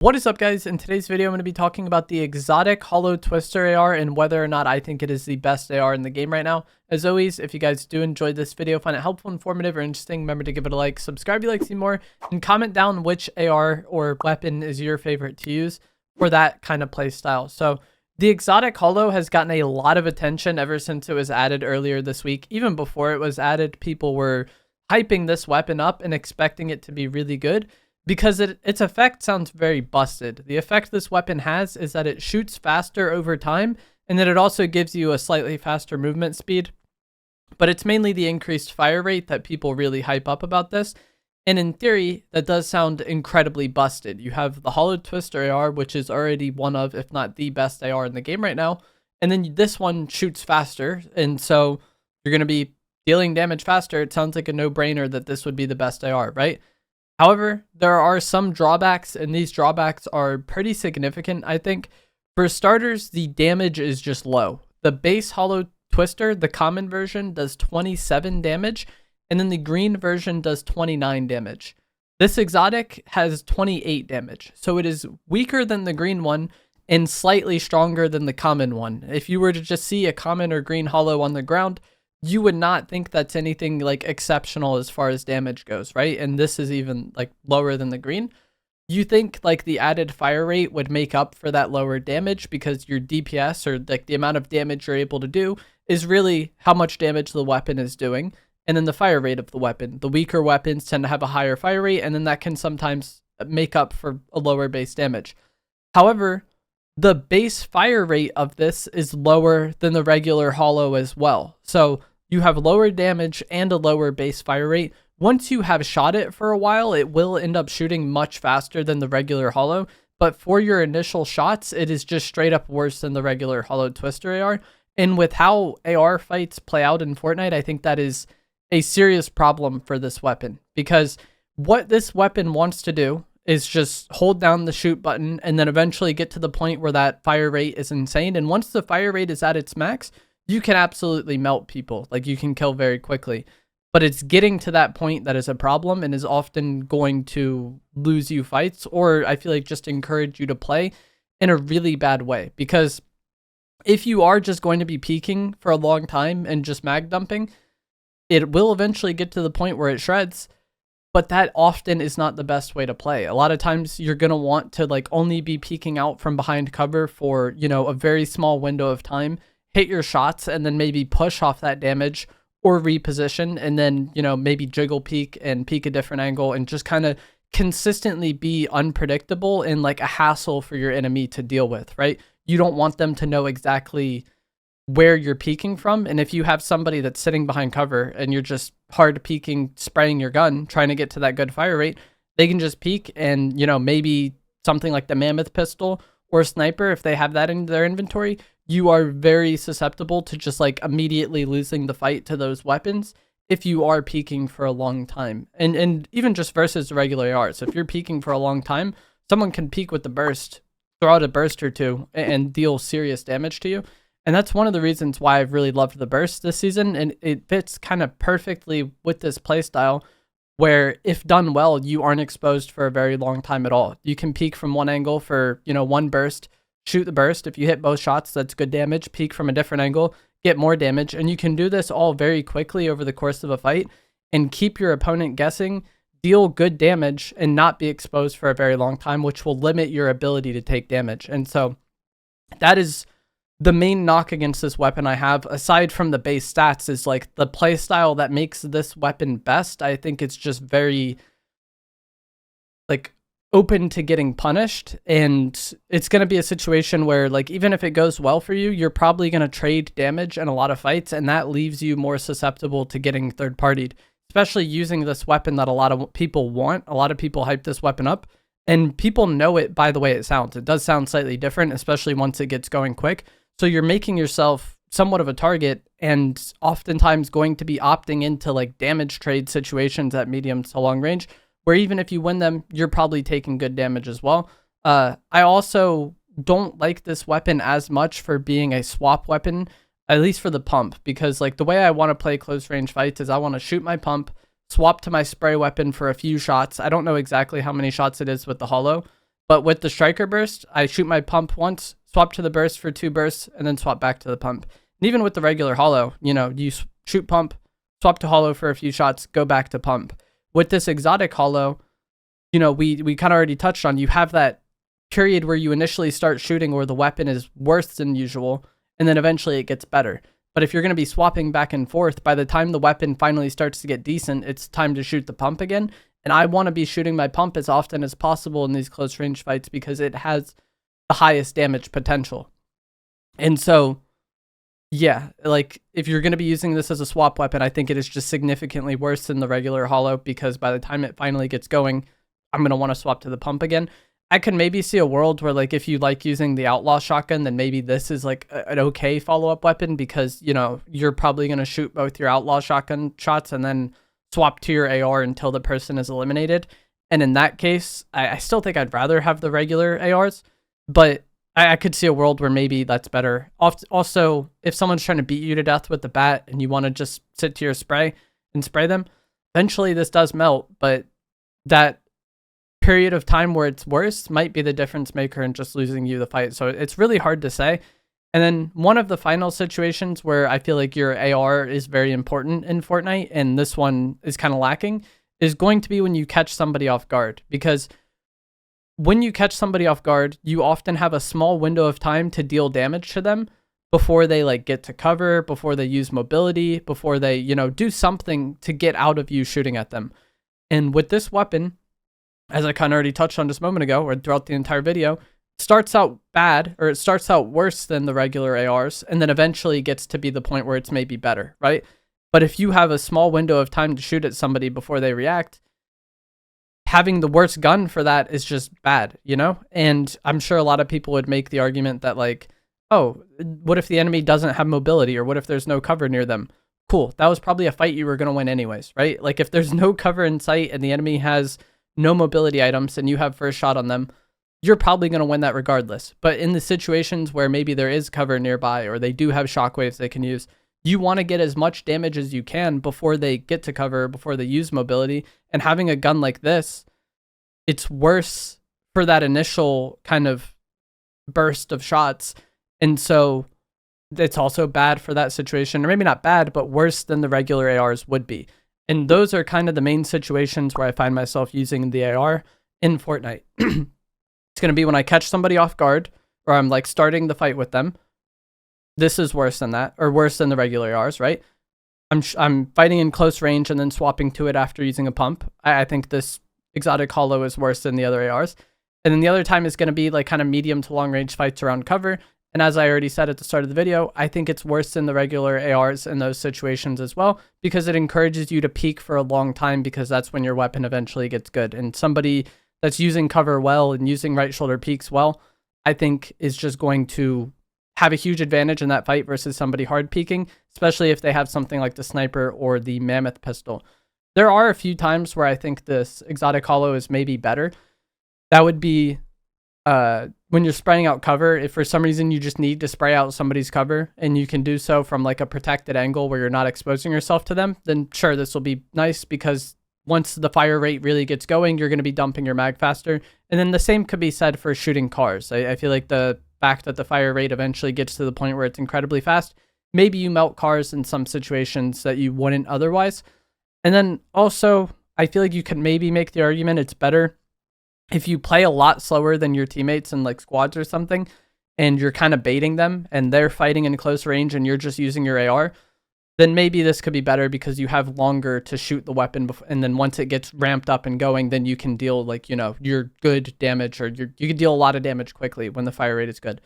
What is up, guys? In today's video, I'm going to be talking about the Exotic Holo Twister AR and whether or not I think it is the best AR in the game right now. As always, if you guys do enjoy this video, find it helpful, informative, or interesting, remember to give it a like, subscribe if you like to see more, and comment down which AR or weapon is your favorite to use for that kind of play style. So the Exotic Holo has gotten a lot of attention ever since it was added earlier this week. Even before it was added, people were hyping this weapon up and expecting it to be really good, because its effect sounds very busted. The effect this weapon has is that it shoots faster over time, and that it also gives you a slightly faster movement speed. But it's mainly the increased fire rate that people really hype up about this. And in theory, that does sound incredibly busted. You have the Holo Twister AR, which is already one of, if not the best AR in the game right now. And then this one shoots faster, and so you're going to be dealing damage faster. It sounds like a no-brainer that this would be the best AR, right? However, there are some drawbacks, and these drawbacks are pretty significant, I think. For starters, the damage is just low. The base Holo Twister, the common version, does 27 damage, and then the green version does 29 damage. This exotic has 28 damage, so it is weaker than the green one and slightly stronger than the common one. If you were to just see a common or green Holo on the ground, you would not think that's anything like exceptional as far as damage goes, right? And this is even like lower than the green. You think like the added fire rate would make up for that lower damage, because your DPS, or like the amount of damage you're able to do, is really how much damage the weapon is doing. And then the fire rate of the weapon. The weaker weapons tend to have a higher fire rate, and then that can sometimes make up for a lower base damage. However, the base fire rate of this is lower than the regular Holo as well. So you have lower damage and a lower base fire rate. Once you have shot it for a while, it will end up shooting much faster than the regular Holo. But for your initial shots, it is just straight up worse than the regular Holo Twister AR. And with how AR fights play out in Fortnite, I think that is a serious problem for this weapon. Because what this weapon wants to do is just hold down the shoot button and then eventually get to the point where that fire rate is insane. And once the fire rate is at its max, you can absolutely melt people. Like, you can kill very quickly. But it's getting to that point that is a problem, and is often going to lose you fights, or I feel like just encourage you to play in a really bad way. Because if you are just going to be peeking for a long time and just mag dumping, it will eventually get to the point where it shreds. But that often is not the best way to play. A lot of times you're going to want to like only be peeking out from behind cover for, you know, a very small window of time, hit your shots, and then maybe push off that damage or reposition, and then, you know, maybe jiggle peek and peek a different angle, and just kind of consistently be unpredictable and like a hassle for your enemy to deal with, right? You don't want them to know exactly where you're peeking from. And if you have somebody that's sitting behind cover and you're just hard peeking, spraying your gun, trying to get to that good fire rate, they can just peek, and, you know, maybe something like the mammoth pistol or sniper, if they have that in their inventory, you are very susceptible to just like immediately losing the fight to those weapons if you are peeking for a long time. And even just versus the regular AR. So if you're peeking for a long time, someone can peek with the burst, throw out a burst or two, and deal serious damage to you. And that's one of the reasons why I've really loved the burst this season, and it fits kind of perfectly with this playstyle, where if done well, you aren't exposed for a very long time at all. You can peek from one angle for, you know, one burst, shoot the burst. If you hit both shots, that's good damage. Peek from a different angle, get more damage. And you can do this all very quickly over the course of a fight and keep your opponent guessing, deal good damage, and not be exposed for a very long time, which will limit your ability to take damage. And so that is the main knock against this weapon I have, aside from the base stats, is like the play style that makes this weapon best. I think it's just very like open to getting punished, and it's going to be a situation where, like, even if it goes well for you, you're probably going to trade damage in a lot of fights, and that leaves you more susceptible to getting third-partied, especially using this weapon that a lot of people want. A lot of people hype this weapon up, and people know it by the way it sounds. It does sound slightly different, especially once it gets going quick. So you're making yourself somewhat of a target, and oftentimes going to be opting into like damage trade situations at medium to long range, where even if you win them, you're probably taking good damage as well. I also don't like this weapon as much for being a swap weapon, at least for the pump, because like the way I want to play close range fights is I want to shoot my pump, swap to my spray weapon for a few shots. I don't know exactly how many shots it is with the Holo, But with the striker burst, I shoot my pump once, swap to the burst for 2 bursts, and then swap back to the pump. And even with the regular holo, you know, you shoot pump, swap to holo for a few shots, go back to pump. With this exotic holo, you know, we kind of already touched on, you have that period where you initially start shooting where the weapon is worse than usual, and then eventually it gets better. But if you're going to be swapping back and forth, by the time the weapon finally starts to get decent, it's time to shoot the pump again. And I want to be shooting my pump as often as possible in these close range fights because it has the highest damage potential. And so, yeah, like if you're going to be using this as a swap weapon, I think it is just significantly worse than the regular holo because by the time it finally gets going, I'm going to want to swap to the pump again. I could maybe see a world where, like, if you like using the outlaw shotgun, then maybe this is like an okay follow-up weapon because, you know, you're probably going to shoot both your outlaw shotgun shots and then swap to your AR until the person is eliminated. And in that case, I still think I'd rather have the regular ARs, but I could see a world where maybe that's better. Also, if someone's trying to beat you to death with the bat and you want to just sit to your spray and spray them, eventually this does melt, but that period of time where it's worse might be the difference maker in just losing you the fight. So it's really hard to say. And then one of the final situations where I feel like your AR is very important in Fortnite, and this one is kind of lacking, is going to be when you catch somebody off guard. Because when you catch somebody off guard, you often have a small window of time to deal damage to them before they like get to cover, before they use mobility, before they, you know, do something to get out of you shooting at them. And with this weapon, as I kind of already touched on just a moment ago, or throughout the entire video, it starts out bad, or it starts out worse than the regular ARs, and then eventually gets to be the point where it's maybe better, right? But if you have a small window of time to shoot at somebody before they react, having the worst gun for that is just bad, you know? And I'm sure a lot of people would make the argument that, like, oh, what if the enemy doesn't have mobility, or what if there's no cover near them? Cool, that was probably a fight you were going to win anyways, right? Like, if there's no cover in sight and the enemy has no mobility items and you have first shot on them, you're probably going to win that regardless. But in the situations where maybe there is cover nearby or they do have shockwaves they can use, you want to get as much damage as you can before they get to cover, before they use mobility. And having a gun like this, it's worse for that initial kind of burst of shots. And so it's also bad for that situation, or maybe not bad, but worse than the regular ARs would be. And those are kind of the main situations where I find myself using the AR in Fortnite. It's going to be when I catch somebody off guard, or I'm like starting the fight with them. This is worse than that, or worse than the regular ARs, right? I'm fighting in close range and then swapping to it after using a pump. I think this exotic holo is worse than the other ARs. And then the other time is going to be like kind of medium to long range fights around cover. And as I already said at the start of the video, I think it's worse than the regular ARs in those situations as well, because it encourages you to peek for a long time, because that's when your weapon eventually gets good. And somebody that's using cover well and using right shoulder peeks well, I think is just going to have a huge advantage in that fight versus somebody hard peeking, especially if they have something like the sniper or the mammoth pistol. There are a few times where I think this exotic holo is maybe better. That would be when you're spraying out cover. If for some reason you just need to spray out somebody's cover and you can do so from like a protected angle where you're not exposing yourself to them, then sure, this will be nice, because once the fire rate really gets going, you're going to be dumping your mag faster. And then the same could be said for shooting cars. I feel like the fact that the fire rate eventually gets to the point where it's incredibly fast, maybe you melt cars in some situations that you wouldn't otherwise. And then also, I feel like you could maybe make the argument it's better if you play a lot slower than your teammates in like squads or something, and you're kind of baiting them and they're fighting in close range and you're just using your AR, then maybe this could be better because you have longer to shoot the weapon. And then once it gets ramped up and going, then you can deal like, you know, your good damage, or you can deal a lot of damage quickly when the fire rate is good.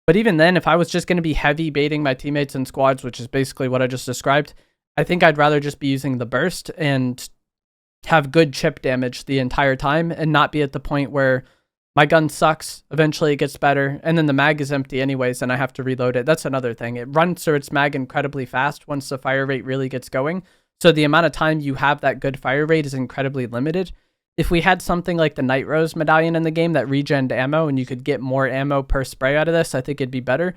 But even then, if I was just going to be heavy baiting my teammates in squads, which is basically what I just described, I think I'd rather just be using the burst and have good chip damage the entire time and not be at the point where my gun sucks, eventually it gets better, and then the mag is empty anyways and I have to reload it. That's another thing. It runs through its mag incredibly fast once the fire rate really gets going. So the amount of time you have that good fire rate is incredibly limited. If we had something like the Night Rose medallion in the game that regened ammo and you could get more ammo per spray out of this, I think it'd be better.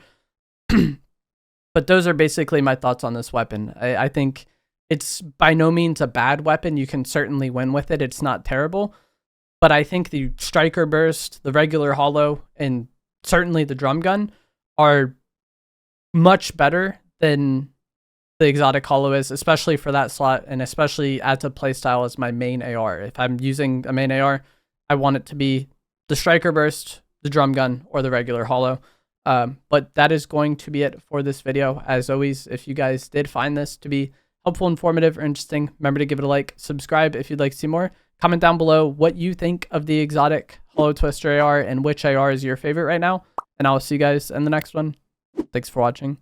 But those are basically my thoughts on this weapon. I think it's by no means a bad weapon. You can certainly win with it. It's not terrible. but I think the striker burst, the regular holo, and certainly the drum gun are much better than the exotic holo is, especially for that slot, and especially as a playstyle as my main AR. If I'm using a main AR, I want it to be the striker burst, the drum gun, or the regular holo. But that is going to be it for this video. As always, if you guys did find this to be helpful, informative, or interesting, remember to give it a like, subscribe if you'd like to see more. Comment down below what you think of the Exotic Holo Twister AR and which AR is your favorite right now. And I'll see you guys in the next one. Thanks for watching.